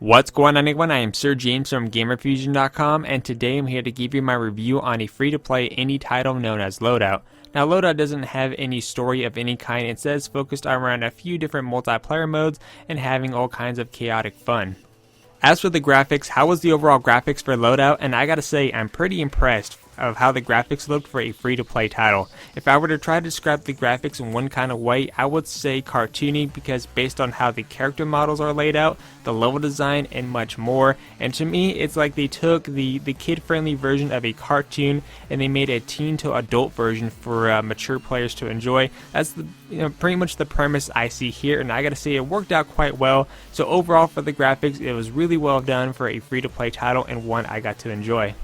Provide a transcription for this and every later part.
What's going on, everyone? I am Sir James from Gamerfuzion.com, and today I'm here to give you my review on a free-to-play indie title known as Loadout. Now, Loadout doesn't have any story of any kind. Instead, it's focused around a few different multiplayer modes and having all kinds of chaotic fun. As for the graphics, how was the overall graphics for Loadout? And I gotta say, I'm pretty impressed of how the graphics looked for a free-to-play title. If I were to try to describe the graphics in one kind of way, I would say cartoony, because based on how the character models are laid out, the level design, and much more. And to me, it's like they took the kid-friendly version of a cartoon and they made a teen to adult version for mature players to enjoy. That's pretty much the premise I see here, and I gotta say it worked out quite well. So overall, for the graphics, it was really well done for a free-to-play title and one I got to enjoy.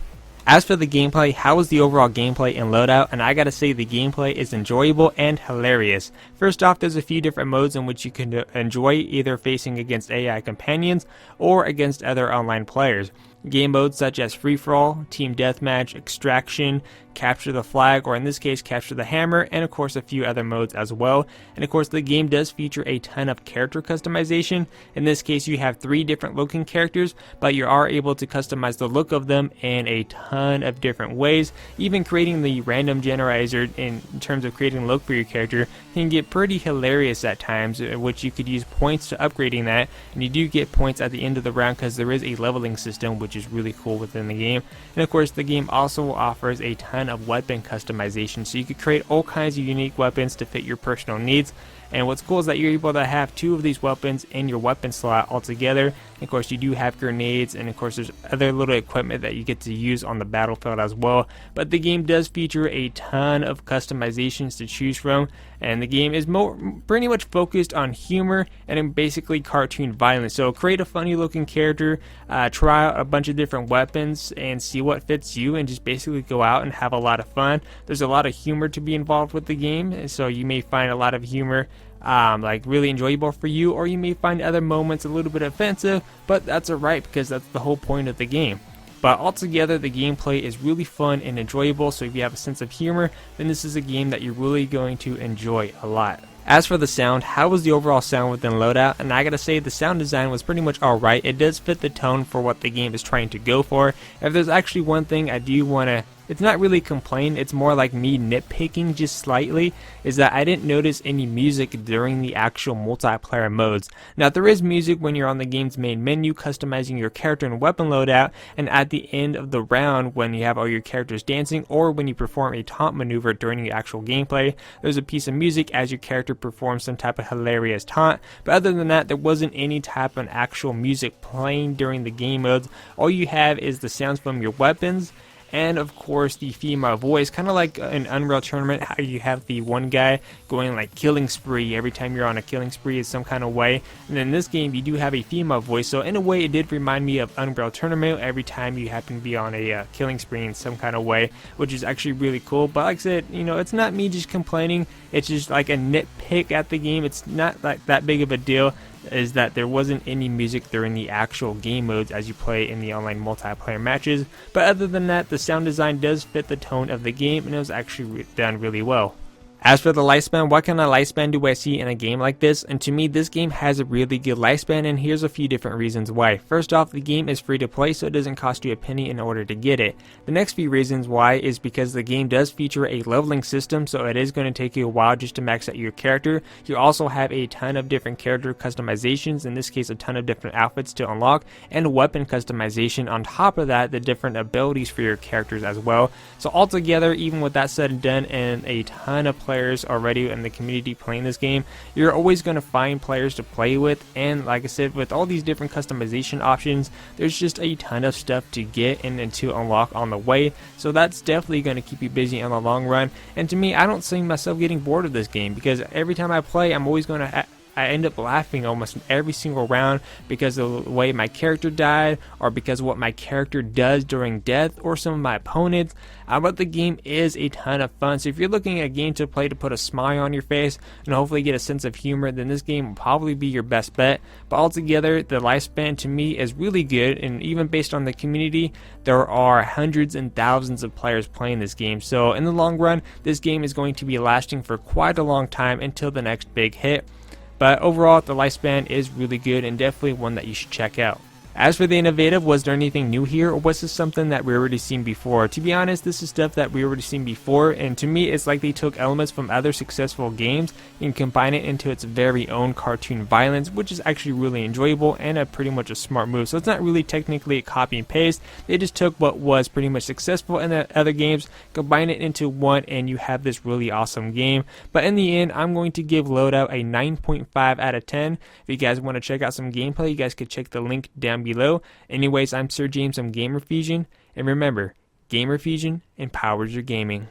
As for the gameplay, how was the overall gameplay in Loadout? And I gotta say, the gameplay is enjoyable and hilarious. First off, there's a few different modes in which you can enjoy, either facing against AI companions or against other online players. Game modes such as free-for-all, team deathmatch, extraction, capture the flag, or in this case capture the hammer, and of course a few other modes as well. And of course the game does feature a ton of character customization. In this case you have 3 different looking characters, but you are able to customize the look of them in a ton of different ways. Even creating the random generator in terms of creating a look for your character can get pretty hilarious at times, which you could use points to upgrading that, and you do get points at the end of the round because there is a leveling system, which is really cool within the game. And of course the game also offers a ton of weapon customization, so you could create all kinds of unique weapons to fit your personal needs. And what's cool is that you're able to have 2 of these weapons in your weapon slot altogether. And of course you do have grenades, and of course there's other little equipment that you get to use on the battlefield as well. But the game does feature a ton of customizations to choose from, and the game is pretty much focused on humor and basically cartoon violence. So create a funny looking character, try out a bunch of different weapons and see what fits you, and just basically go out and have a lot of fun. There's a lot of humor to be involved with the game, so you may find a lot of humor like really enjoyable for you, or you may find other moments a little bit offensive, but that's alright because that's the whole point of the game. But altogether, the gameplay is really fun and enjoyable, so if you have a sense of humor, then this is a game that you're really going to enjoy a lot. As for the sound, how was the overall sound within Loadout? And I gotta say, the sound design was pretty much alright. It does fit the tone for what the game is trying to go for. If there's actually one thing I do wanna, it's not really complain, it's more like me nitpicking just slightly, is that I didn't notice any music during the actual multiplayer modes. Now, there is music when you're on the game's main menu customizing your character and weapon loadout, and at the end of the round when you have all your characters dancing, or when you perform a taunt maneuver during the actual gameplay, there's a piece of music as your character performs some type of hilarious taunt. But other than that, there wasn't any type of actual music playing during the game modes. All you have is the sounds from your weapons, and of course the female voice, kind of like an Unreal Tournament, how you have the one guy going like killing spree every time you're on a killing spree in some kind of way. And in this game you do have a female voice, so in a way it did remind me of Unreal Tournament every time you happen to be on a killing spree in some kind of way, which is actually really cool. But like I said, it's not me just complaining, it's just like a nitpick at the game. It's not like that big of a deal, is that there wasn't any music during the actual game modes as you play in the online multiplayer matches. But other than that, the sound design does fit the tone of the game, and it was actually done really well. As for the lifespan, what kind of lifespan do I see in a game like this? And to me, this game has a really good lifespan, and here's a few different reasons why. First off, the game is free to play, so it doesn't cost you a penny in order to get it. The next few reasons why is because the game does feature a leveling system, so it is going to take you a while just to max out your character. You also have a ton of different character customizations, in this case a ton of different outfits to unlock, and weapon customization on top of that, the different abilities for your characters as well. So altogether, even with that said and done, and a ton of players already in the community playing this game, you're always going to find players to play with. And like I said, with all these different customization options, there's just a ton of stuff to get and to unlock on the way, so that's definitely going to keep you busy in the long run. And to me, I don't see myself getting bored of this game, because every time I play, I'm always going to I end up laughing almost every single round because of the way my character died, or because of what my character does during death, or some of my opponents. But the game is a ton of fun, so if you're looking at a game to play to put a smile on your face and hopefully get a sense of humor, then this game will probably be your best bet. But altogether, the lifespan to me is really good, and even based on the community, there are hundreds and thousands of players playing this game. So in the long run, this game is going to be lasting for quite a long time until the next big hit. But overall, the lifespan is really good and definitely one that you should check out. As for the innovative, was there anything new here, or was this something that we already seen before? To be honest, this is stuff that we already seen before, and to me it's like they took elements from other successful games and combined it into its very own cartoon violence, which is actually really enjoyable and a pretty much a smart move. So it's not really technically a copy and paste, they just took what was pretty much successful in the other games, combined it into one, and you have this really awesome game. But in the end, I'm going to give Loadout a 9.5 out of 10. If you guys want to check out some gameplay, you guys could check the link down below. Anyways, I'm Sir James from Gamerfuzion, and remember, Gamerfuzion empowers your gaming.